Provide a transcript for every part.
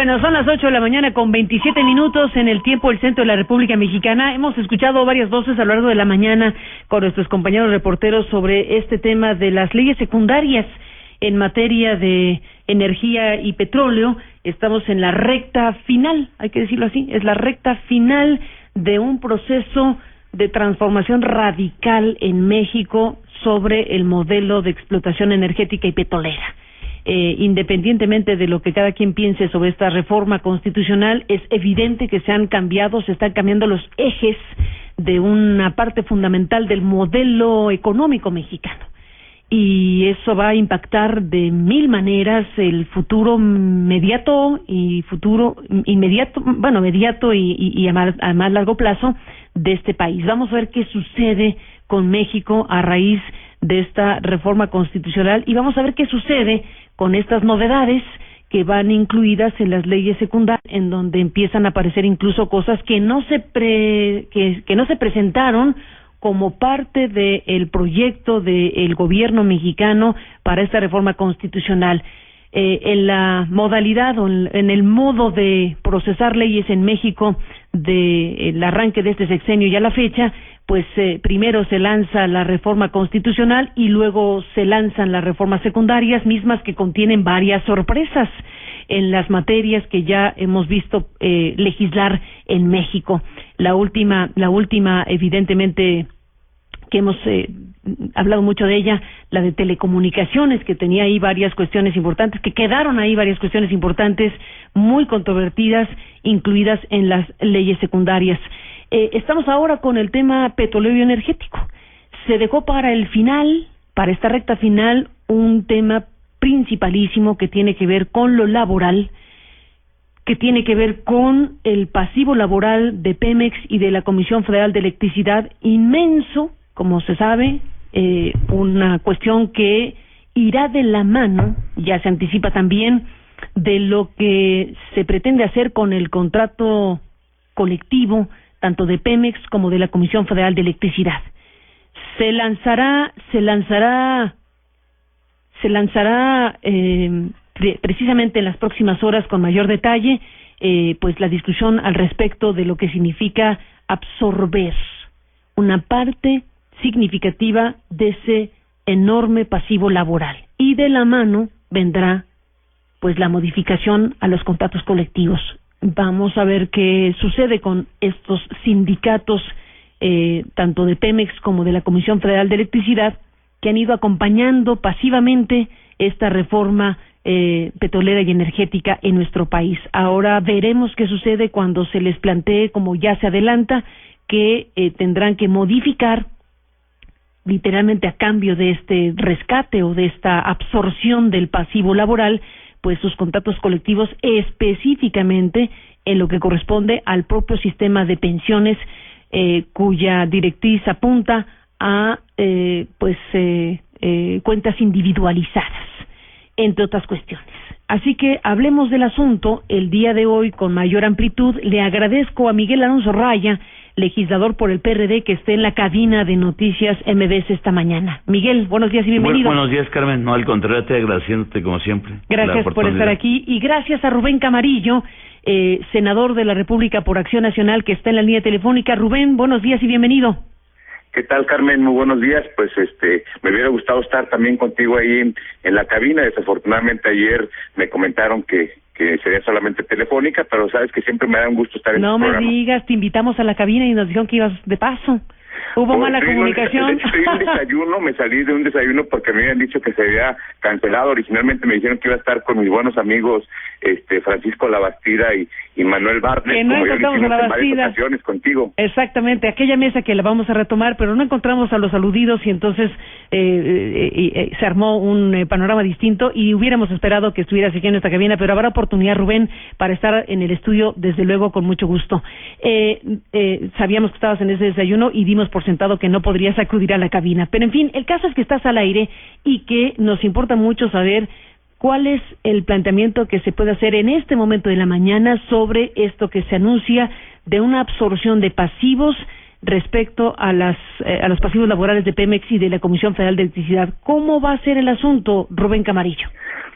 Bueno, son las 8 de la mañana con 27 minutos en el tiempo del centro de la República Mexicana. Hemos escuchado varias voces a lo largo de la mañana con nuestros compañeros reporteros sobre este tema de las leyes secundarias en materia de energía y petróleo. Estamos en la recta final, hay que decirlo así, es la recta final de un proceso de transformación radical en México sobre el modelo de explotación energética y petrolera. Independientemente de lo que cada quien piense sobre esta reforma constitucional, es evidente que se están cambiando los ejes de una parte fundamental del modelo económico mexicano. Y eso va a impactar de mil maneras el futuro mediato y a más largo plazo de este país. Vamos a ver qué sucede con México a raíz de esta reforma constitucional y vamos a ver qué sucede con estas novedades que van incluidas en las leyes secundarias, en donde empiezan a aparecer incluso cosas que no se presentaron como parte del proyecto del gobierno mexicano para esta reforma constitucional. En la modalidad o en el modo de procesar leyes en México del arranque de este sexenio y a la fecha, pues primero se lanza la reforma constitucional y luego se lanzan las reformas secundarias, mismas que contienen varias sorpresas en las materias que ya hemos visto legislar en México. La última evidentemente que hemos hablado mucho de ella, la de telecomunicaciones, que tenía ahí varias cuestiones importantes, que quedaron ahí varias cuestiones importantes, muy controvertidas, incluidas en las leyes secundarias. Estamos ahora con el tema petrolero y energético. Se dejó para el final, para esta recta final, un tema principalísimo que tiene que ver con lo laboral, que tiene que ver con el pasivo laboral de Pemex y de la Comisión Federal de Electricidad, inmenso, como se sabe, una cuestión que irá de la mano, ya se anticipa también, de lo que se pretende hacer con el contrato colectivo, tanto de Pemex como de la Comisión Federal de Electricidad. Se lanzará precisamente en las próximas horas con mayor detalle, pues la discusión al respecto de lo que significa absorber una parte significativa de ese enorme pasivo laboral, y de la mano vendrá pues la modificación a los contratos colectivos. Vamos a ver qué sucede con estos sindicatos, tanto de Pemex como de la Comisión Federal de Electricidad, que han ido acompañando pasivamente esta reforma petrolera y energética en nuestro país. Ahora veremos qué sucede cuando se les plantee, como ya se adelanta, que tendrán que modificar literalmente a cambio de este rescate o de esta absorción del pasivo laboral, pues sus contratos colectivos, específicamente en lo que corresponde al propio sistema de pensiones, cuya directriz apunta a cuentas individualizadas, entre otras cuestiones. Así que hablemos del asunto el día de hoy con mayor amplitud. Le agradezco a Miguel Alonso Raya, legislador por el PRD, que esté en la cabina de Noticias MBS esta mañana. Miguel, buenos días y bienvenido. Buenos días, Carmen. No, al contrario, te agradeciéndote como siempre. Gracias por estar aquí y gracias a Rubén Camarillo, senador de la República por Acción Nacional, que está en la línea telefónica. Rubén, buenos días y bienvenido. ¿Qué tal, Carmen? Muy buenos días. Pues me hubiera gustado estar también contigo ahí en la cabina. Desafortunadamente ayer me comentaron que sería solamente telefónica, pero sabes que siempre me da un gusto estar en tu programa. No me digas, te invitamos a la cabina y nos dijeron que ibas de paso. Hubo mala comunicación. Me salí de un desayuno porque me habían dicho que se había cancelado. Originalmente me dijeron que iba a estar con mis buenos amigos Francisco Labastida y Manuel Bartlett, que no como encontramos yo a Labastida. En varias ocasiones contigo. Exactamente, aquella mesa que la vamos a retomar, pero no encontramos a los aludidos y entonces se armó un panorama distinto y hubiéramos esperado que estuvieras aquí en esta cabina, pero habrá oportunidad, Rubén, para estar en el estudio, desde luego, con mucho gusto. Sabíamos que estabas en ese desayuno y dimos por sentado que no podrías acudir a la cabina, pero en fin, el caso es que estás al aire y que nos importa mucho saber cuál es el planteamiento que se puede hacer en este momento de la mañana sobre esto que se anuncia de una absorción de pasivos respecto a los pasivos laborales de Pemex y de la Comisión Federal de Electricidad. ¿Cómo va a ser el asunto, Rubén Camarillo?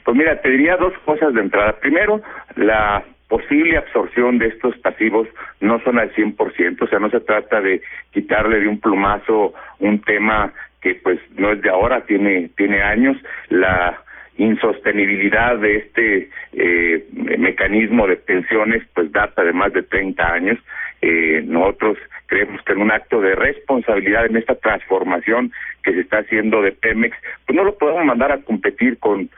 Pues mira, te diría dos cosas de entrada. Primero, la posible absorción de estos pasivos no son al 100%, o sea, no se trata de quitarle de un plumazo un tema que pues no es de ahora, tiene años. La insostenibilidad de este mecanismo de pensiones pues data de más de 30 años. Nosotros creemos que en un acto de responsabilidad en esta transformación que se está haciendo de Pemex, pues no lo podemos mandar a competir con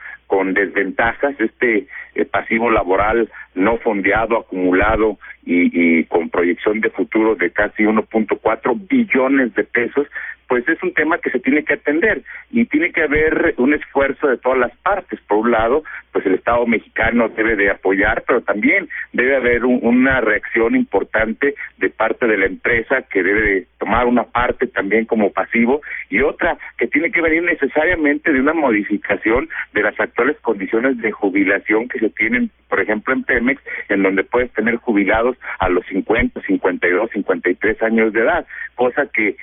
desventajas. Este pasivo laboral no fondeado, acumulado y con proyección de futuro de casi 1.4 billones de pesos, pues es un tema que se tiene que atender y tiene que haber un esfuerzo de todas las partes. Por un lado, pues el Estado mexicano debe de apoyar, pero también debe haber una reacción importante de parte de la empresa, que debe de tomar una parte también como pasivo, y otra que tiene que venir necesariamente de una modificación de las actuales condiciones de jubilación que se tienen, por ejemplo, en Pemex, en donde puedes tener jubilados a los 50, 52, 53 años de edad, cosa que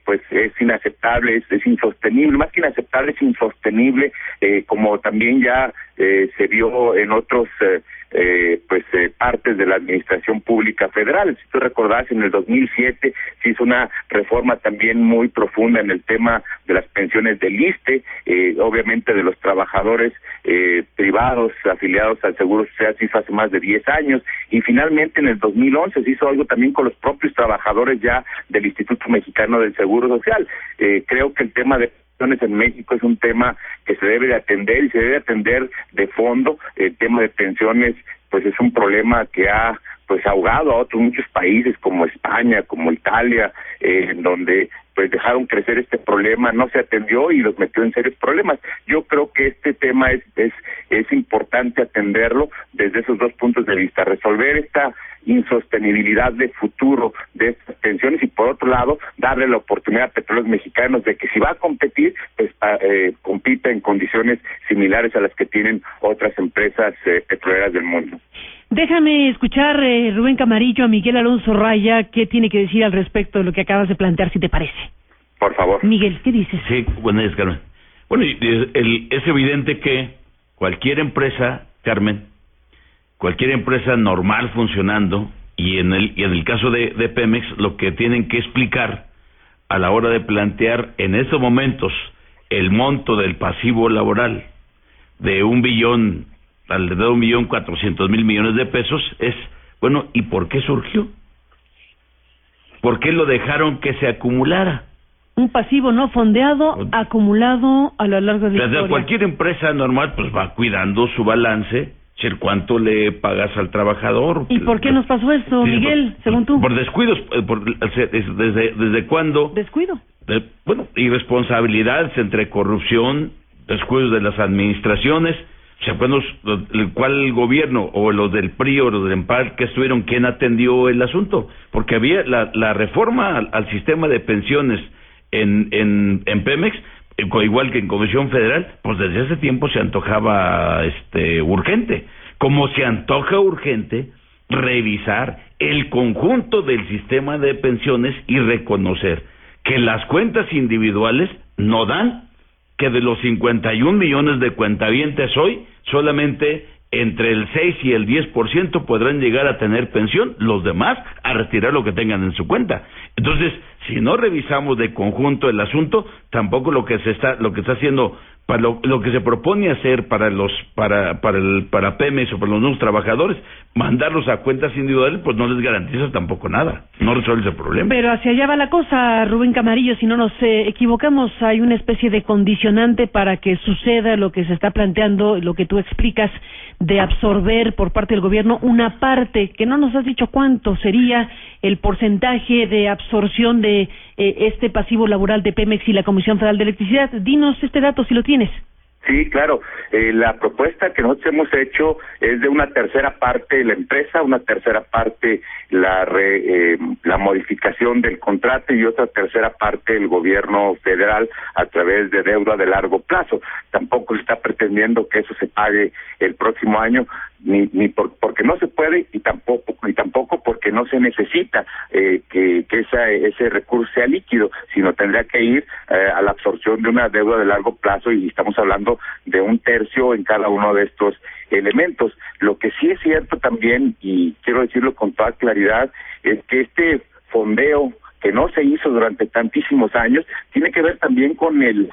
pues es inaceptable, es insostenible, más que inaceptable, es insostenible, como también ya se vio en otros partes de la administración pública federal. Si tú recordás, en el 2007 se hizo una reforma también muy profunda en el tema de las pensiones del ISSSTE, obviamente de los trabajadores privados afiliados al Seguro Social se hizo hace más de 10 años, y finalmente en el 2011 se hizo algo también con los propios trabajadores ya del Instituto Mexicano del Seguro Social. Creo que el tema de pensiones en México es un tema que se debe de atender y se debe atender de fondo. El tema de pensiones pues es un problema que ha pues ahogado a otros muchos países como España, como Italia, en donde pues dejaron crecer este problema, no se atendió y los metió en serios problemas. Yo creo que este tema es importante atenderlo desde esos dos puntos de vista, resolver esta insostenibilidad de futuro de estas pensiones, y por otro lado darle la oportunidad a Petróleos Mexicanos de que si va a competir, pues compita en condiciones similares a las que tienen otras empresas petroleras del mundo. Déjame escuchar, Rubén Camarillo, a Miguel Alonso Raya, qué tiene que decir al respecto de lo que acabas de plantear, si te parece. Por favor. Miguel, ¿qué dices? Sí, buenas noches, Carmen. Bueno, es evidente que cualquier empresa, Carmen, cualquier empresa normal funcionando, y en el caso de Pemex, lo que tienen que explicar a la hora de plantear en estos momentos el monto del pasivo laboral de alrededor de 1.400.000 millones de pesos es, bueno, ¿y por qué surgió? ¿Por qué lo dejaron que se acumulara? Un pasivo no fondeado, acumulado a lo largo de la historia. Cualquier empresa normal pues va cuidando su balance, cuánto le pagas al trabajador. ¿Y por qué nos pasó esto, sí, Miguel, según tú? Por descuidos, ¿desde cuándo? ¿Descuido? Irresponsabilidades entre corrupción, descuidos de las administraciones. O sea, ¿cuál gobierno, o los del PRI o los del EMPAL que estuvieron, quién atendió el asunto? Porque había la reforma al sistema de pensiones en Pemex, igual que en Comisión Federal, pues desde hace tiempo se antojaba urgente. Como se antoja urgente revisar el conjunto del sistema de pensiones y reconocer que las cuentas individuales no dan, que de los 51 millones de cuentavientes hoy, solamente entre el 6 y el 10% podrán llegar a tener pensión, los demás a retirar lo que tengan en su cuenta. Entonces, si no revisamos de conjunto el asunto, tampoco lo que está haciendo, para lo que se propone hacer para Pemex o para los nuevos trabajadores, mandarlos a cuentas individuales, pues no les garantiza tampoco nada, no resuelve ese problema. Pero hacia allá va la cosa, Rubén Camarillo, si no nos equivocamos, hay una especie de condicionante para que suceda lo que se está planteando, lo que tú explicas, de absorber por parte del gobierno una parte, que no nos has dicho cuánto sería el porcentaje de absorción de este pasivo laboral de Pemex y la Comisión Federal de Electricidad. Dinos este dato si lo tienes. Sí, claro. La propuesta que nosotros hemos hecho es de una tercera parte la empresa, una tercera parte la modificación del contrato y otra tercera parte el gobierno federal a través de deuda de largo plazo. Tampoco se está pretendiendo que eso se pague el próximo año, porque no se puede y tampoco porque no se necesita que ese recurso sea líquido, sino tendría que ir a la absorción de una deuda de largo plazo, y estamos hablando de 1/3 en cada uno de estos elementos. Lo que sí es cierto también, y quiero decirlo con toda claridad, es que este fondeo que no se hizo durante tantísimos años, tiene que ver también con el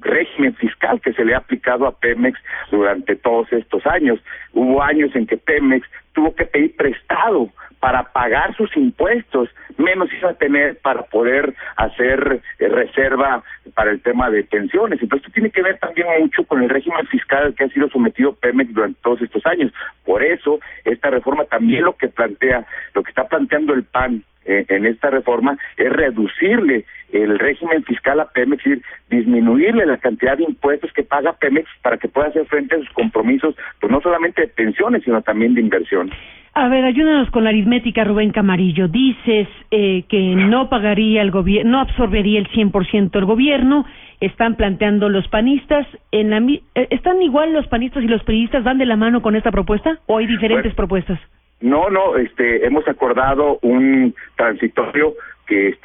régimen fiscal que se le ha aplicado a Pemex durante todos estos años. Hubo años en que Pemex tuvo que pedir prestado para pagar sus impuestos, menos iba a tener para poder hacer reserva para el tema de pensiones. Entonces, esto tiene que ver también mucho con el régimen fiscal al que ha sido sometido Pemex durante todos estos años. Por eso, esta reforma también lo que está planteando el PAN en esta reforma es reducirle el régimen fiscal a Pemex, es decir, disminuirle la cantidad de impuestos que paga Pemex para que pueda hacer frente a sus compromisos, pues no solamente de pensiones, sino también de inversión. A ver, ayúdanos con la aritmética, Rubén Camarillo. Dices que no pagaría el gobierno, no absorbería el 100% el gobierno. Están planteando los panistas. ¿Están igual los panistas y los priistas? ¿Van de la mano con esta propuesta o hay diferentes propuestas? No, hemos acordado un transitorio que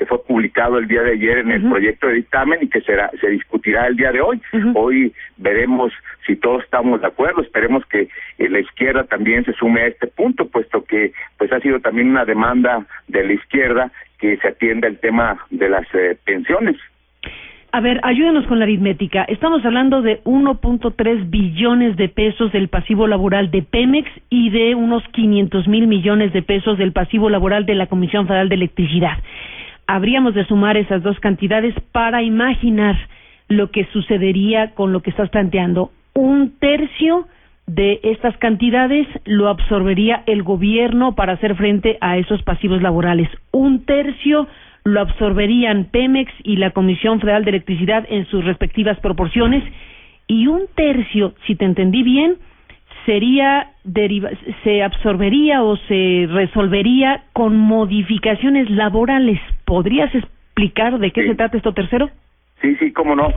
fue publicado el día de ayer en el proyecto de dictamen y que se discutirá el día de hoy. Hoy veremos si todos estamos de acuerdo. Esperemos que la izquierda también se sume a este punto, puesto que pues ha sido también una demanda de la izquierda que se atienda el tema de las pensiones. A ver, ayúdenos con la aritmética. Estamos hablando de 1.3 billones de pesos del pasivo laboral de Pemex y de unos 500,000 millones de pesos del pasivo laboral de la Comisión Federal de Electricidad. Habríamos de sumar esas dos cantidades para imaginar lo que sucedería con lo que estás planteando. 1/3 de estas cantidades lo absorbería el gobierno para hacer frente a esos pasivos laborales. 1/3 lo absorberían Pemex y la Comisión Federal de Electricidad en sus respectivas proporciones, y 1/3, si te entendí bien, se absorbería o se resolvería con modificaciones laborales. ¿Podrías explicar de qué se trata esto tercero? Sí, cómo no.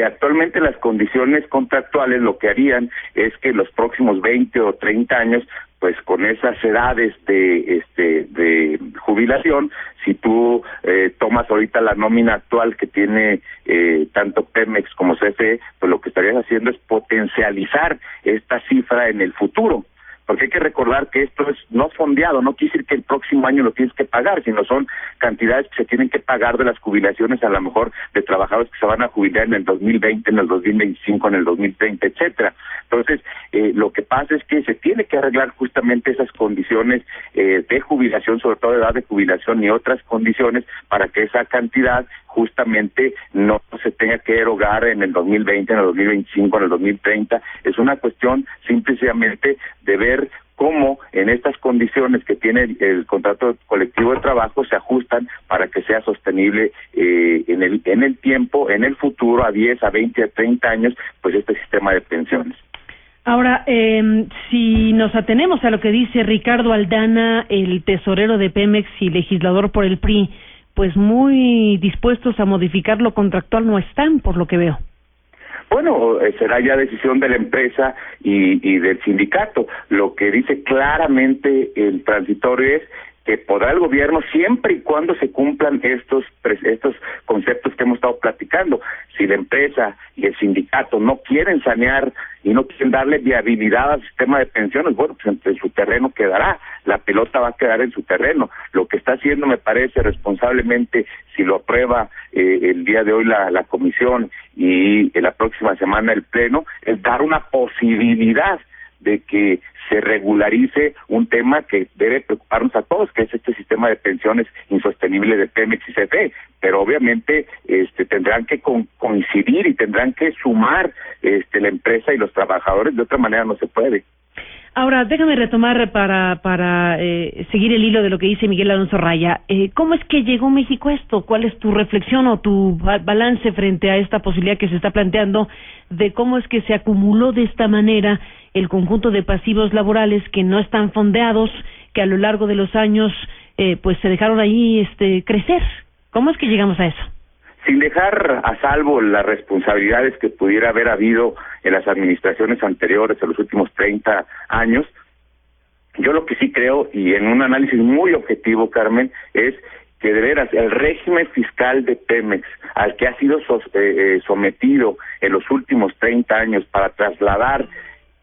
Actualmente las condiciones contractuales lo que harían es que los próximos 20 o 30 años, pues con esas edades de jubilación, si tú tomas ahorita la nómina actual que tiene tanto Pemex como CFE, pues lo que estarías haciendo es potencializar esta cifra en el futuro. Porque hay que recordar que esto es no fondeado, no quiere decir que el próximo año lo tienes que pagar, sino son cantidades que se tienen que pagar de las jubilaciones, a lo mejor de trabajadores que se van a jubilar en el 2020, en el 2025, en el 2030, etcétera. Entonces, lo que pasa es que se tiene que arreglar justamente esas condiciones de jubilación, sobre todo de edad de jubilación y otras condiciones, para que esa cantidad justamente no se tenga que erogar en el 2020, en el 2025, en el 2030. Es una cuestión simplemente de ver cómo en estas condiciones que tiene el contrato colectivo de trabajo se ajustan para que sea sostenible en el tiempo, en el futuro, a 10, a 20, a 30 años, pues este sistema de pensiones. Ahora, si nos atenemos a lo que dice Ricardo Aldana, el tesorero de Pemex y legislador por el PRI, pues muy dispuestos a modificar lo contractual no están, por lo que veo. Bueno, será ya decisión de la empresa y del sindicato. Lo que dice claramente el transitorio es que podrá el gobierno siempre y cuando se cumplan estos conceptos que hemos estado platicando. Si la empresa y el sindicato no quieren sanear y no quieren darle viabilidad al sistema de pensiones, bueno, pues en su terreno quedará, la pelota va a quedar en su terreno. Lo que está haciendo, me parece, responsablemente, si lo aprueba el día de hoy la comisión y la próxima semana el pleno, es dar una posibilidad de que se regularice un tema que debe preocuparnos a todos, que es este sistema de pensiones insostenible de Pemex y CFE, pero obviamente tendrán que coincidir y tendrán que sumar la empresa y los trabajadores, de otra manera no se puede. Ahora, déjame retomar para seguir el hilo de lo que dice Miguel Alonso Raya. ¿Cómo es que llegó México a esto? ¿Cuál es tu reflexión o tu balance frente a esta posibilidad que se está planteando de cómo es que se acumuló de esta manera el conjunto de pasivos laborales que no están fondeados, que a lo largo de los años pues se dejaron ahí crecer? ¿Cómo es que llegamos a eso? Sin dejar a salvo las responsabilidades que pudiera haber habido en las administraciones anteriores, en los últimos 30 años, yo lo que sí creo, y en un análisis muy objetivo, Carmen, es que de veras el régimen fiscal de Pemex, al que ha sido sometido en los últimos 30 años para trasladar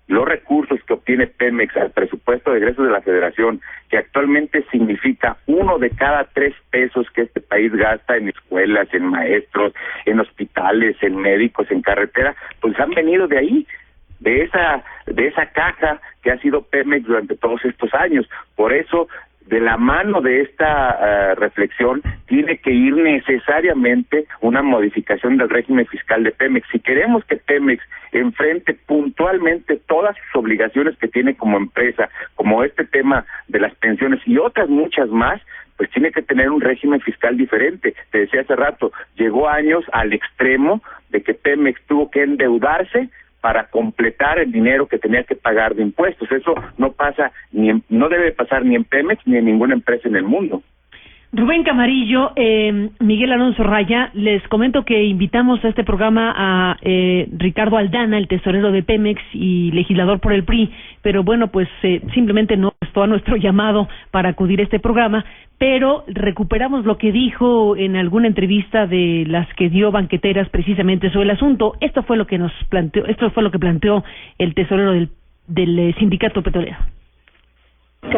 los recursos que obtiene Pemex al presupuesto de egresos de la Federación, que actualmente significa 1 de cada 3 pesos que este país gasta en escuelas, en maestros, en hospitales, en médicos, en carretera, pues han venido de ahí, de esa caja que ha sido Pemex durante todos estos años. Por eso, de la mano de esta reflexión, tiene que ir necesariamente una modificación del régimen fiscal de Pemex. Si queremos que Pemex enfrente puntualmente todas sus obligaciones que tiene como empresa, como este tema de las pensiones y otras muchas más, pues tiene que tener un régimen fiscal diferente. Te decía hace rato, llegó años al extremo de que Pemex tuvo que endeudarse para completar el dinero que tenía que pagar de impuestos. Eso no debe pasar ni en Pemex ni en ninguna empresa en el mundo. Rubén Camarillo, Miguel Alonso Raya, les comento que invitamos a este programa a Ricardo Aldana, el tesorero de Pemex y legislador por el PRI, pero bueno, pues simplemente no restó a nuestro llamado para acudir a este programa, pero recuperamos lo que dijo en alguna entrevista de las que dio banqueteras precisamente sobre el asunto. Esto fue lo que planteó el tesorero del sindicato petrolero.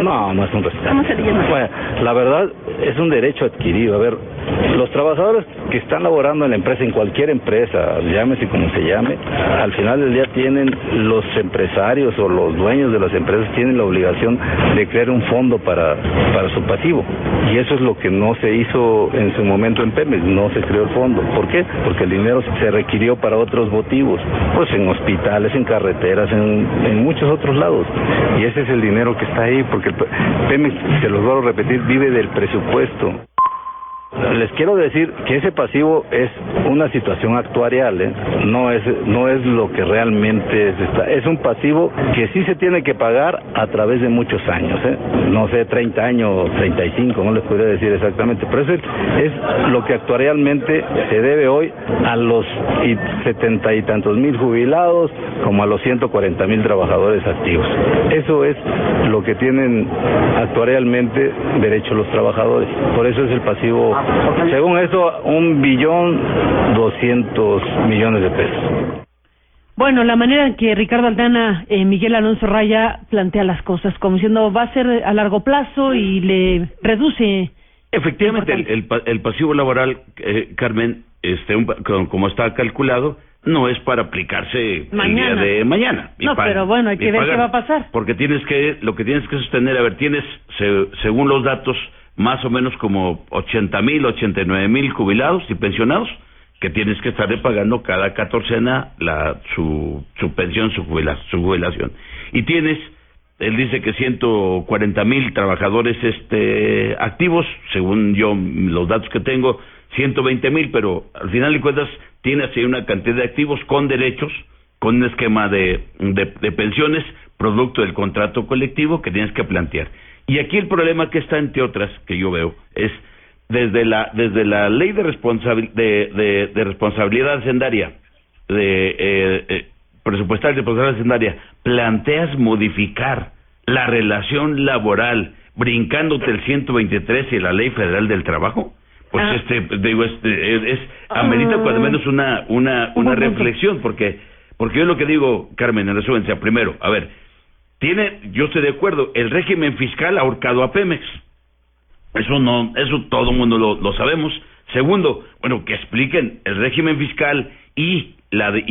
No es un rescate. ¿Cómo se le llama? Bueno, la verdad es un derecho adquirido. A ver, los trabajadores que están laborando en la empresa, en cualquier empresa, llámese como se llame, al final del día tienen los empresarios o los dueños de las empresas tienen la obligación de crear un fondo para su pasivo. Y eso es lo que no se hizo en su momento en Pemex, no se creó el fondo. ¿Por qué? Porque el dinero se requirió para otros motivos, pues en hospitales, en carreteras, en muchos otros lados. Y ese es el dinero que está ahí, porque Pemex, se los vuelvo a repetir, vive del presupuesto. Les quiero decir que ese pasivo es una situación actuarial, no es lo que realmente es un pasivo que sí se tiene que pagar a través de muchos años, no sé, 30 años, 35, no les podría decir exactamente, pero eso es lo que actuarialmente se debe hoy a los 70 y tantos mil jubilados como a los 140,000 trabajadores activos. Eso es lo que tienen actuarialmente derecho los trabajadores, por eso es el pasivo. Según eso, 1.200.000.000 de pesos. Bueno, la manera en que Ricardo Aldana, Miguel Alonso Raya plantea las cosas, como diciendo va a ser a largo plazo y le reduce. Efectivamente, el pasivo laboral, Carmen, como está calculado, no es para aplicarse mañana. El día de mañana. No, pero bueno, hay que ver qué va a pasar. Porque lo que tienes que sostener, tienes, según los datos, más o menos como 80,000, 89,000 jubilados y pensionados que tienes que estarle pagando cada 14ena su pensión, su jubilación. Y tienes, él dice que 140,000 trabajadores activos, según yo los datos que tengo, 120,000, pero al final de cuentas tienes ahí una cantidad de activos con derechos, con un esquema de pensiones, producto del contrato colectivo que tienes que plantear. Y aquí el problema que está, entre otras, que yo veo, es desde la ley de responsabilidad hacendaria, presupuestaria de responsabilidad hacendaria, planteas modificar la relación laboral brincándote el 123 y la Ley Federal del Trabajo. Pues amerita cuando menos una reflexión, porque yo lo que digo, Carmen, en resumen, primero, a ver, yo estoy de acuerdo, el régimen fiscal ha ahorcado a Pemex. Eso todo el mundo lo sabemos. Segundo, bueno, que expliquen el régimen fiscal y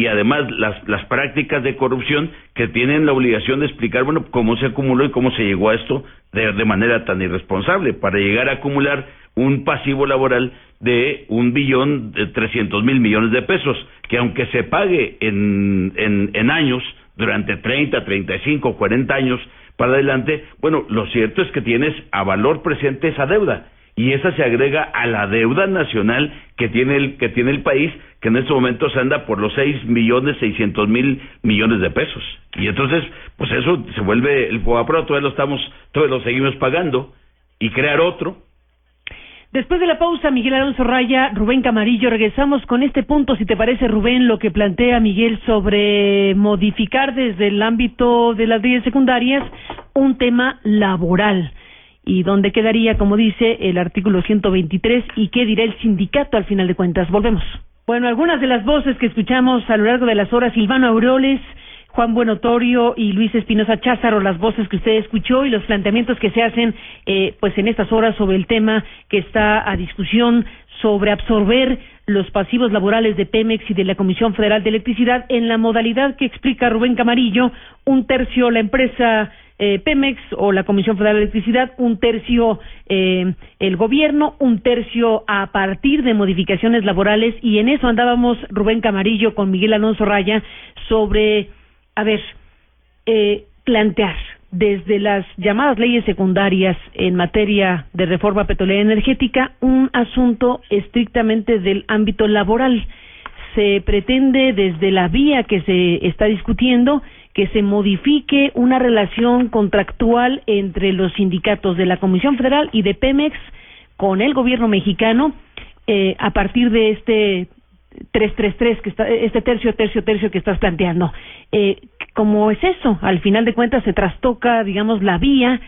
además las prácticas de corrupción que tienen la obligación de explicar, bueno, cómo se acumuló y cómo se llegó a esto de manera tan irresponsable para llegar a acumular un pasivo laboral de 1.300.000.000.000 de pesos, que aunque se pague en años, durante 30, 35, 40 años para adelante, bueno, lo cierto es que tienes a valor presente esa deuda, y esa se agrega a la deuda nacional que tiene el país, que en estos momentos anda por los 6.600.000.000.000 de pesos. Y entonces, pues eso se vuelve el FOBAPROA, todavía lo seguimos pagando, y crear otro. Después de la pausa, Miguel Alonso Raya, Rubén Camarillo, regresamos con este punto, si te parece, Rubén, lo que plantea Miguel sobre modificar desde el ámbito de las leyes secundarias un tema laboral, y dónde quedaría, como dice, el artículo 123, y qué dirá el sindicato al final de cuentas. Volvemos. Bueno, algunas de las voces que escuchamos a lo largo de las horas: Silvano Aureoles, Juan Buenotorio y Luis Espinosa Cházaro, las voces que usted escuchó y los planteamientos que se hacen pues en estas horas sobre el tema que está a discusión sobre absorber los pasivos laborales de Pemex y de la Comisión Federal de Electricidad en la modalidad que explica Rubén Camarillo, 1/3 la empresa Pemex o la Comisión Federal de Electricidad, 1/3 el gobierno, 1/3 a partir de modificaciones laborales, y en eso andábamos Rubén Camarillo con Miguel Alonso Raya sobre, plantear desde las llamadas leyes secundarias en materia de reforma petrolera energética un asunto estrictamente del ámbito laboral. Se pretende desde la vía que se está discutiendo que se modifique una relación contractual entre los sindicatos de la Comisión Federal y de Pemex con el gobierno mexicano a partir de este 3-3-3 que está, este tercio que estás planteando. ¿Cómo es eso? Al final de cuentas se trastoca, digamos, la vía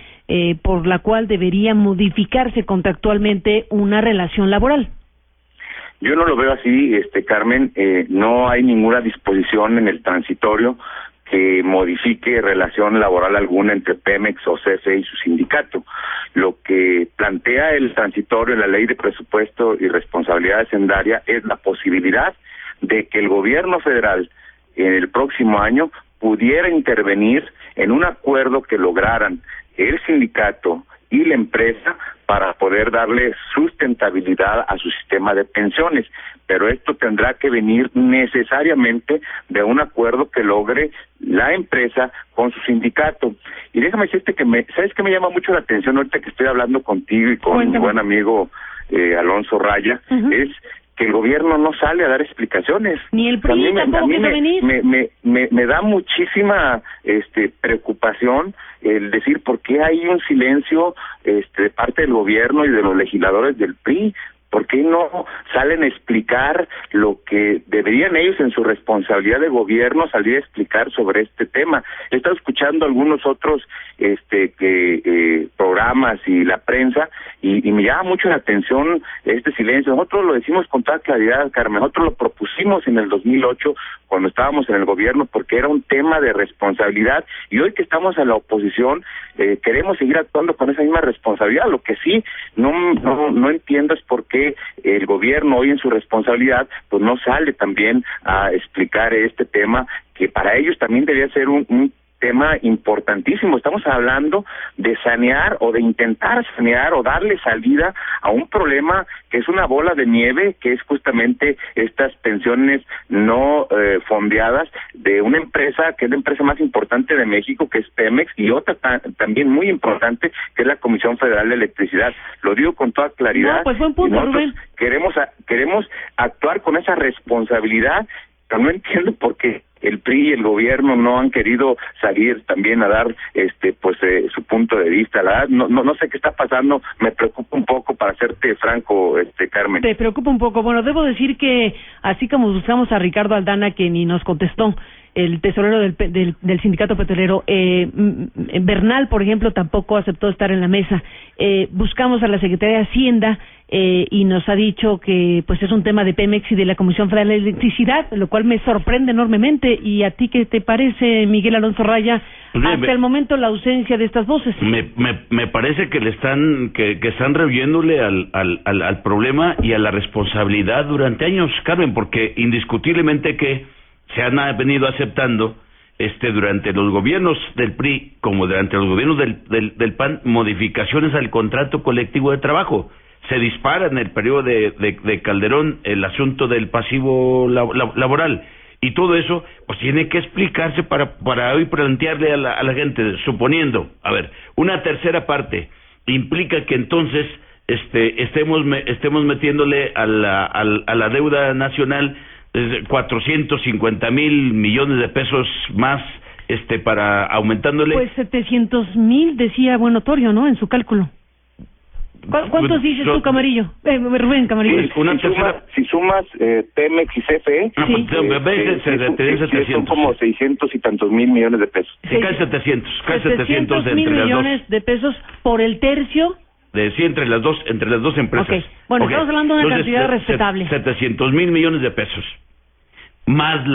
por la cual debería modificarse contractualmente una relación laboral. Yo no lo veo así, Carmen. No hay ninguna disposición en el transitorio que modifique relación laboral alguna entre Pemex o CFE y su sindicato. Lo que plantea el transitorio en la Ley de Presupuesto y Responsabilidad Hacendaria es la posibilidad de que el gobierno federal en el próximo año pudiera intervenir en un acuerdo que lograran el sindicato y la empresa para poder darle sustentabilidad a su sistema de pensiones, pero esto tendrá que venir necesariamente de un acuerdo que logre la empresa con su sindicato. Y déjame decirte que ¿sabes qué me llama mucho la atención ahorita que estoy hablando contigo y con mi buen amigo Alonso Raya? Es que el gobierno no sale a dar explicaciones. Ni el PRI tampoco quiso venir. Me da muchísima preocupación el decir por qué hay un silencio de parte del gobierno y de los legisladores del PRI. ¿Por qué no salen a explicar lo que deberían ellos en su responsabilidad de gobierno salir a explicar sobre este tema? He estado escuchando algunos otros programas y la prensa y me llama mucho la atención este silencio. Nosotros lo decimos con toda claridad, Carmen. Nosotros lo propusimos en el 2008 cuando estábamos en el gobierno porque era un tema de responsabilidad, y hoy que estamos en la oposición queremos seguir actuando con esa misma responsabilidad. Lo que sí no entiendo es por qué el gobierno hoy en su responsabilidad pues no sale también a explicar este tema, que para ellos también debería ser un tema importantísimo. Estamos hablando de sanear o de intentar sanear o darle salida a un problema que es una bola de nieve, que es justamente estas pensiones no fondeadas de una empresa que es la empresa más importante de México, que es Pemex, y otra también muy importante, que es la Comisión Federal de Electricidad. Lo digo con toda claridad. No, pues buen punto, Rubén. Queremos actuar con esa responsabilidad, pero no entiendo por qué el PRI y el gobierno no han querido salir también a dar su punto de vista. La verdad, no sé qué está pasando, me preocupa un poco, para serte franco, Carmen. Te preocupa un poco. Bueno, debo decir que así como buscamos a Ricardo Aldana, que ni nos contestó, el tesorero del sindicato petrolero, Bernal, por ejemplo, tampoco aceptó estar en la mesa. Buscamos a la Secretaría de Hacienda y nos ha dicho que pues es un tema de Pemex y de la Comisión Federal de Electricidad, lo cual me sorprende enormemente. ¿Y a ti qué te parece, Miguel Alonso Raya, hasta el momento la ausencia de estas voces? Me parece que están reviéndole al problema y a la responsabilidad durante años, Carmen, porque indiscutiblemente que se han venido aceptando durante los gobiernos del PRI como durante los gobiernos del PAN modificaciones al contrato colectivo de trabajo. Se dispara en el periodo de Calderón el asunto del pasivo laboral, y todo eso pues tiene que explicarse para hoy plantearle a la gente, suponiendo, una tercera parte implica que entonces estemos metiéndole a la deuda nacional 450,000 millones de pesos más, para aumentándole. Pues 700,000 decía Buenotorio, ¿no? En su cálculo. ¿Cuántos dices tú, Camarillo? Rubén Camarillo. Si sumas Pemex y CFE, son como 600 y tantos mil millones de pesos. Sí, casi 700 mil millones de pesos por el tercio. Sí, entre las dos empresas. Okay. Bueno, estamos hablando de una cantidad respetable. 700,000 millones de pesos, más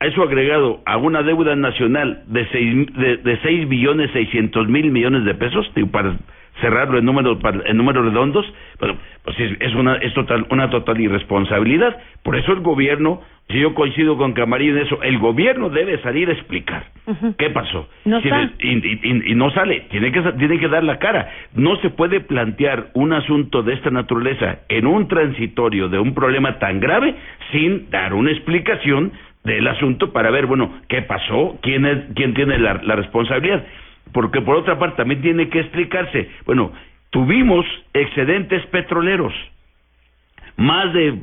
eso agregado a una deuda nacional de 6.600.000 millones de pesos, para cerrarlo en números redondos, bueno, pues es una total irresponsabilidad. Por eso el gobierno, si yo coincido con Camarillo en eso, el gobierno debe salir a explicar qué pasó. No y no sale, tiene que dar la cara. No se puede plantear un asunto de esta naturaleza en un transitorio de un problema tan grave sin dar una explicación del asunto para ver, bueno, qué pasó, quién tiene la responsabilidad. Porque por otra parte también tiene que explicarse, bueno, tuvimos excedentes petroleros, más de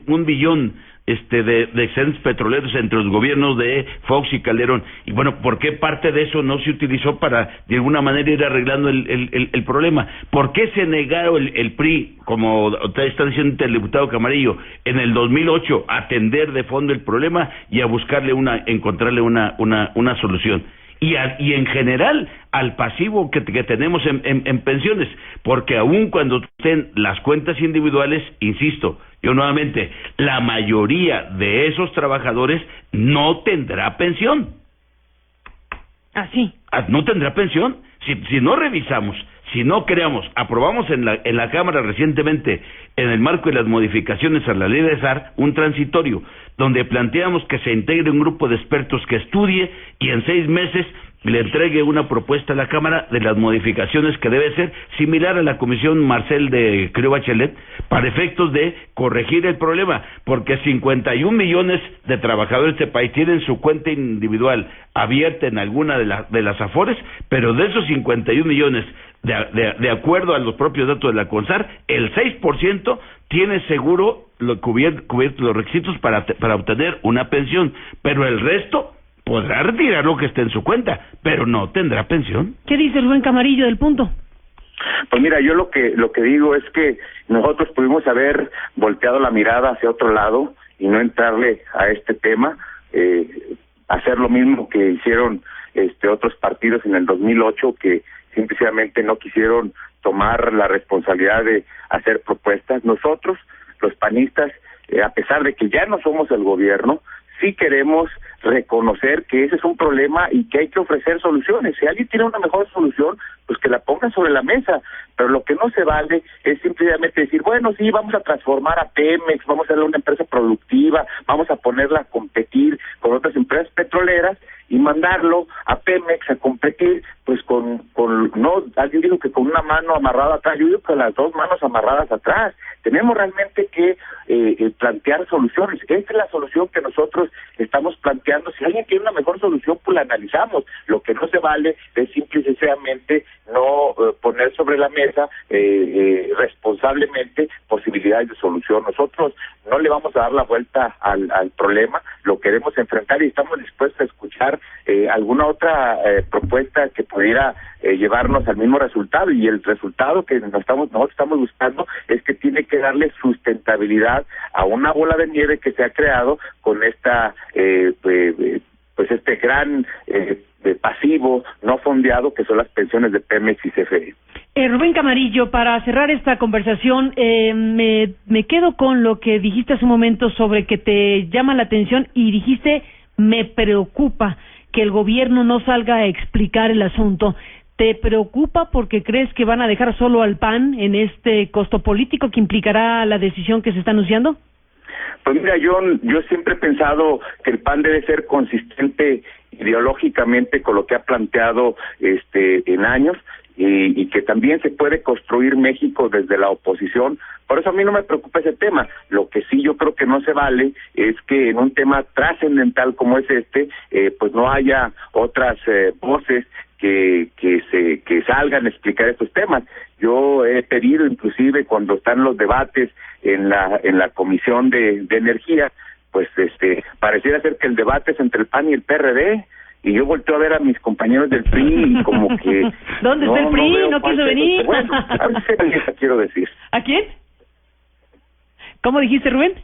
1 billón de excedentes petroleros entre los gobiernos de Fox y Calderón, y bueno, ¿por qué parte de eso no se utilizó para de alguna manera ir arreglando el problema? ¿Por qué se negaron el PRI, como está diciendo el diputado Camarillo, en el 2008 a atender de fondo el problema y a encontrarle una solución? Y en general al pasivo que tenemos en pensiones, porque aun cuando estén las cuentas individuales, insisto, yo nuevamente, la mayoría de esos trabajadores no tendrá pensión. ¿Así? No tendrá pensión. Si no revisamos, si no creamos, aprobamos en la Cámara recientemente, en el marco de las modificaciones a la ley de SAR, un transitorio, donde planteamos que se integre un grupo de expertos que estudie y en 6 meses le entregue una propuesta a la Cámara de las modificaciones que debe ser similar a la Comisión Marcel de Creo Bachelet, para efectos de corregir el problema, porque 51 millones de trabajadores de este país tienen su cuenta individual abierta en alguna de las AFORES, pero de esos 51 millones, de acuerdo a los propios datos de la CONSAR, el 6% tiene seguro cubierto los requisitos para obtener una pensión, pero el resto podrá retirar lo que esté en su cuenta, pero no tendrá pensión. ¿Qué dice el buen Camarillo del punto? Pues mira, yo lo que digo es que nosotros pudimos haber volteado la mirada hacia otro lado y no entrarle a este tema, hacer lo mismo que hicieron otros partidos en el 2008, que simplemente no quisieron tomar la responsabilidad de hacer propuestas. Nosotros, los panistas, a pesar de que ya no somos el gobierno, sí queremos reconocer que ese es un problema y que hay que ofrecer soluciones. Si alguien tiene una mejor solución, pues que la ponga sobre la mesa, pero lo que no se vale es simplemente decir, bueno, sí, vamos a transformar a Pemex, vamos a darle una empresa productiva, vamos a ponerla a competir con otras empresas petroleras y mandarlo a Pemex a competir, pues no, alguien dijo que con una mano amarrada atrás, yo digo que las 2 manos amarradas atrás. Tenemos realmente que plantear soluciones. Esta es la solución que nosotros estamos planteando. Si alguien tiene una mejor solución, pues la analizamos. Lo que no se vale es simple y sencillamente no poner sobre la mesa responsablemente posibilidades de solución. Nosotros no le vamos a dar la vuelta al problema, lo queremos enfrentar y estamos dispuestos a escuchar alguna otra propuesta que pudiera llevarnos al mismo resultado, y el resultado que nosotros estamos buscando es que tiene que darle sustentabilidad a una bola de nieve que se ha creado con esta pues este gran pasivo no fondeado que son las pensiones de Pemex y CFE. Rubén Camarillo, para cerrar esta conversación, me quedo con lo que dijiste hace un momento sobre que te llama la atención y dijiste, me preocupa que el gobierno no salga a explicar el asunto. ¿Te preocupa porque crees que van a dejar solo al PAN en este costo político que implicará la decisión que se está anunciando? Pues mira, yo siempre he pensado que el PAN debe ser consistente ideológicamente con lo que ha planteado en años, y que también se puede construir México desde la oposición. Por eso a mí no me preocupa ese tema. Lo que sí yo creo que no se vale es que en un tema trascendental como es pues no haya otras voces que salgan a explicar estos temas. Yo he pedido, inclusive cuando están los debates en la Comisión de Energía, pues pareciera ser que el debate es entre el PAN y el PRD, y yo volteo a ver a mis compañeros del PRI y como que ¿dónde está el PRI? No quiso venir. Bueno, a ver si quiero decir. ¿A quién? ¿Cómo dijiste, Rubén?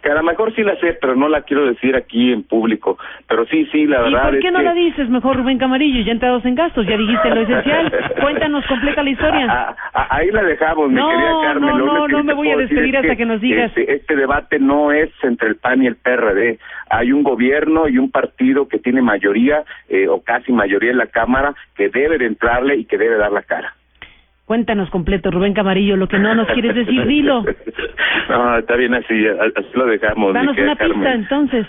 que a lo mejor sí la sé, pero no la quiero decir aquí en público, pero sí, la verdad. ¿Y por qué no la dices mejor, Rubén Camarillo? Ya entrados en gastos, ya dijiste lo esencial. Cuéntanos, completa la historia. Ahí la dejamos, mi querida Carmen. No me voy a despedir hasta que nos digas. Este debate no es entre el PAN y el PRD. Hay un gobierno y un partido que tiene mayoría, o casi mayoría en la Cámara, que debe de entrarle y que debe dar la cara. Cuéntanos completo, Rubén Camarillo, lo que no nos quieres decir, dilo. No, está bien así lo dejamos. Danos una pista, entonces.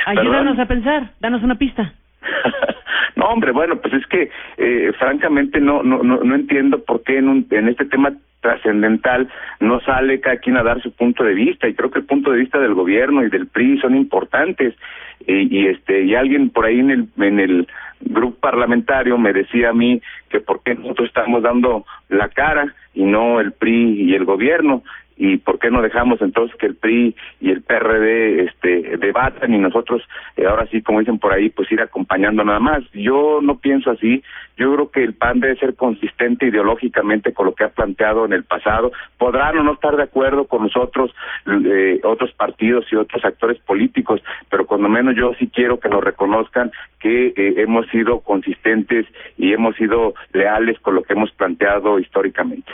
Ayúdanos a pensar, danos una pista. No, hombre, bueno, pues es que francamente no entiendo por qué en este tema trascendental no sale cada quien a dar su punto de vista, y creo que el punto de vista del gobierno y del PRI son importantes, y alguien por ahí en el grupo parlamentario me decía a mí que por qué nosotros estamos dando la cara y no el PRI y el gobierno, y por qué no dejamos entonces que el PRI y el PRD debatan y nosotros ahora sí, como dicen por ahí, pues ir acompañando nada más. Yo no pienso así. Yo creo que el PAN debe ser consistente ideológicamente con lo que ha planteado en el pasado. Podrán o no estar de acuerdo con nosotros otros partidos y otros actores políticos, pero cuando menos yo sí quiero que nos reconozcan que hemos sido consistentes y hemos sido leales con lo que hemos planteado históricamente.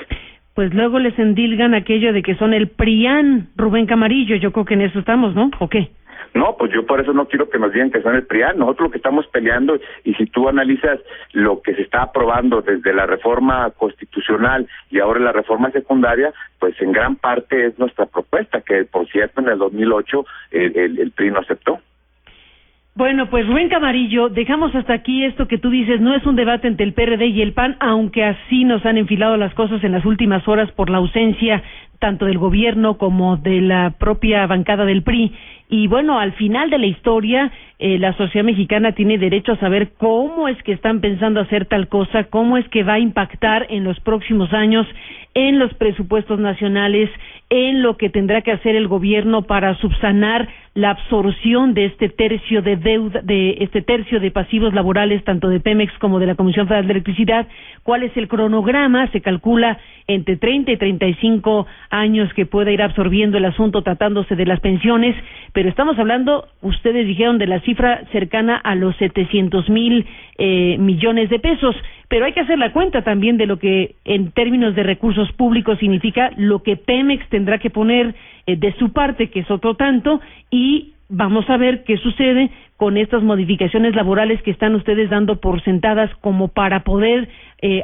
Pues luego les endilgan aquello de que son el PRIAN, Rubén Camarillo. Yo creo que en eso estamos, ¿no? ¿O qué? No, pues yo por eso no quiero que nos digan que son el PRIAN. Nosotros lo que estamos peleando, y si tú analizas lo que se está aprobando desde la reforma constitucional y ahora la reforma secundaria, pues en gran parte es nuestra propuesta, que por cierto en el 2008 el PRI no aceptó. Bueno, pues Rubén Camarillo, dejamos hasta aquí esto que tú dices. No es un debate entre el PRD y el PAN, aunque así nos han enfilado las cosas en las últimas horas por la ausencia tanto del gobierno como de la propia bancada del PRI. Y bueno, al final de la historia, la sociedad mexicana tiene derecho a saber cómo es que están pensando hacer tal cosa, cómo es que va a impactar en los próximos años en los presupuestos nacionales, en lo que tendrá que hacer el gobierno para subsanar la absorción de este tercio de deuda, de este tercio de pasivos laborales, tanto de Pemex como de la Comisión Federal de Electricidad. ¿Cuál es el cronograma? Se calcula entre 30 y 35 años que pueda ir absorbiendo el asunto tratándose de las pensiones, pero estamos hablando, ustedes dijeron, de la cifra cercana a los 700,000 millones de pesos, pero hay que hacer la cuenta también de lo que en términos de recursos públicos significa lo que Pemex tendrá que poner de su parte, que es otro tanto, y vamos a ver qué sucede con estas modificaciones laborales que están ustedes dando por sentadas como para poder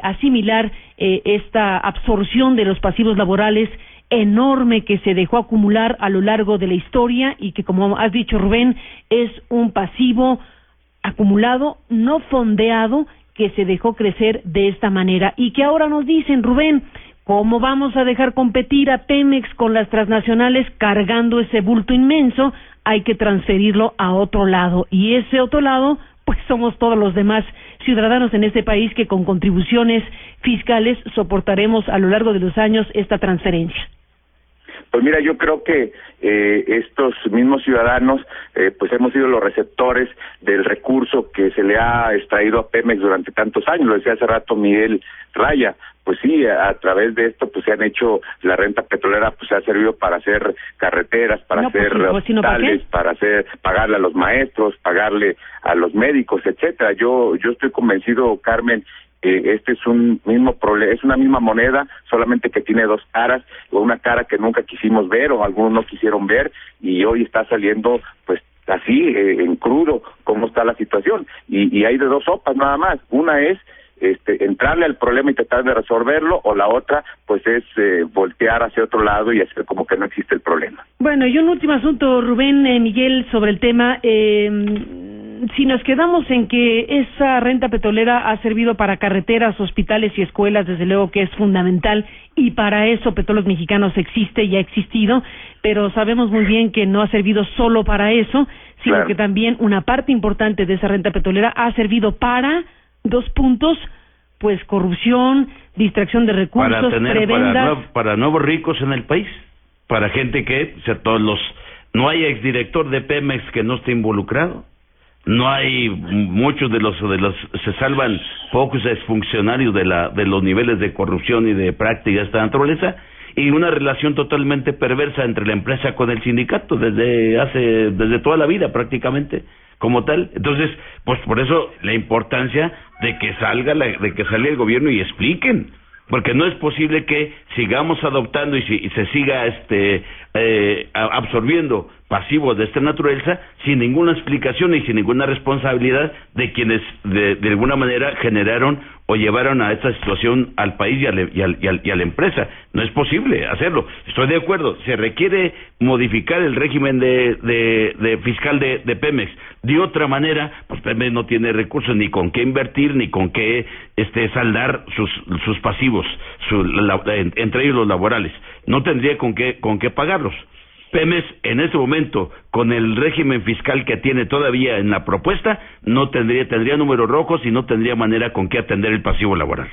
asimilar esta absorción de los pasivos laborales enorme que se dejó acumular a lo largo de la historia y que, como has dicho, Rubén, es un pasivo acumulado, no fondeado, que se dejó crecer de esta manera. Y que ahora nos dicen, Rubén, ¿cómo vamos a dejar competir a Pemex con las transnacionales cargando ese bulto inmenso? Hay que transferirlo a otro lado, y ese otro lado pues somos todos los demás ciudadanos en este país que con contribuciones fiscales soportaremos a lo largo de los años esta transferencia. Pues mira, yo creo que estos mismos ciudadanos pues hemos sido los receptores del recurso que se le ha extraído a Pemex durante tantos años. Lo decía hace rato Miguel Raya. Pues sí, a través de esto pues se han hecho, la renta petrolera pues se ha servido para hacer carreteras, para hacer hospitales, para pagarle a los maestros, pagarle a los médicos, etcétera. Yo estoy convencido, Carmen, este es un mismo problema, es una misma moneda, solamente que tiene dos caras, o una cara que nunca quisimos ver o algunos no quisieron ver, y hoy está saliendo pues así en crudo cómo está la situación, y hay de dos sopas nada más. Una es entrarle al problema y tratar de resolverlo, o la otra pues es voltear hacia otro lado y hacer como que no existe el problema. Bueno, y un último asunto, Rubén, Miguel, sobre el tema. Si nos quedamos en que esa renta petrolera ha servido para carreteras, hospitales y escuelas, desde luego que es fundamental, y para eso Petróleos Mexicanos existe y ha existido, pero sabemos muy bien que no ha servido solo para eso, sino claro, que también una parte importante de esa renta petrolera ha servido para dos puntos, pues corrupción, distracción de recursos, prebendas. Para nuevos ricos en el país, para gente que, o sea, no hay exdirector de Pemex que no esté involucrado, no hay muchos de los se salvan pocos exfuncionarios de los niveles de corrupción y de práctica de esta naturaleza, y una relación totalmente perversa entre la empresa con el sindicato desde toda la vida prácticamente como tal. Entonces, pues por eso la importancia de que salga el gobierno y expliquen, porque no es posible que sigamos adoptando y se siga absorbiendo pasivos de esta naturaleza sin ninguna explicación y sin ninguna responsabilidad de quienes de alguna manera generaron o llevaron a esta situación al país y a la empresa. No es posible hacerlo. Estoy de acuerdo, se requiere modificar el régimen de fiscal de Pemex. De otra manera, pues Pemex no tiene recursos ni con qué invertir ni con qué saldar sus pasivos, entre ellos los laborales. No tendría con qué pagarlos. Pemex en este momento, con el régimen fiscal que tiene todavía en la propuesta, no tendría números rojos y no tendría manera con qué atender el pasivo laboral.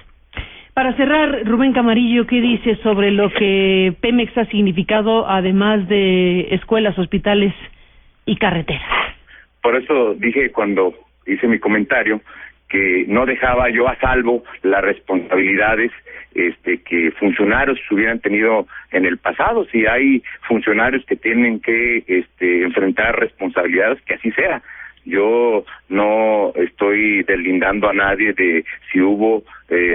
Para cerrar, Rubén Camarillo, ¿qué dices sobre lo que Pemex ha significado, además de escuelas, hospitales y carreteras? Por eso dije cuando hice mi comentario que no dejaba yo a salvo las responsabilidades que funcionarios hubieran tenido en el pasado. Si hay funcionarios que tienen que enfrentar responsabilidades, que así sea. Yo no estoy deslindando a nadie de si hubo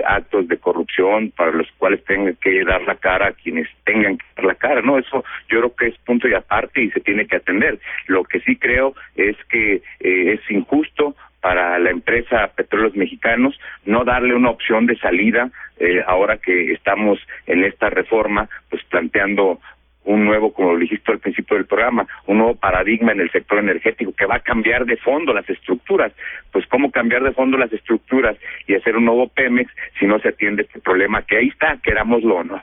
actos de corrupción para los cuales tengan que dar la cara a quienes tengan que dar la cara. No, eso yo creo que es punto y aparte y se tiene que atender. Lo que sí creo es que es injusto para la empresa Petróleos Mexicanos no darle una opción de salida ahora que estamos en esta reforma, pues planteando un nuevo, como lo dijiste al principio del programa, un nuevo paradigma en el sector energético que va a cambiar de fondo las estructuras. Pues cómo cambiar de fondo las estructuras y hacer un nuevo Pemex si no se atiende este problema que ahí está, querámoslo o no.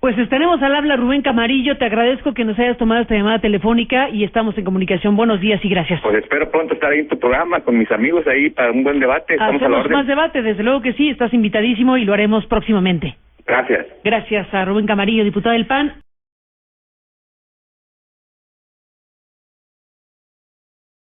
Pues estaremos al habla, Rubén Camarillo. Te agradezco que nos hayas tomado esta llamada telefónica y estamos en comunicación. Buenos días y gracias. Pues espero pronto estar ahí en tu programa con mis amigos ahí para un buen debate. Estamos a la orden. Más debate, desde luego que sí. Estás invitadísimo y lo haremos próximamente. Gracias. Gracias a Rubén Camarillo, diputado del PAN.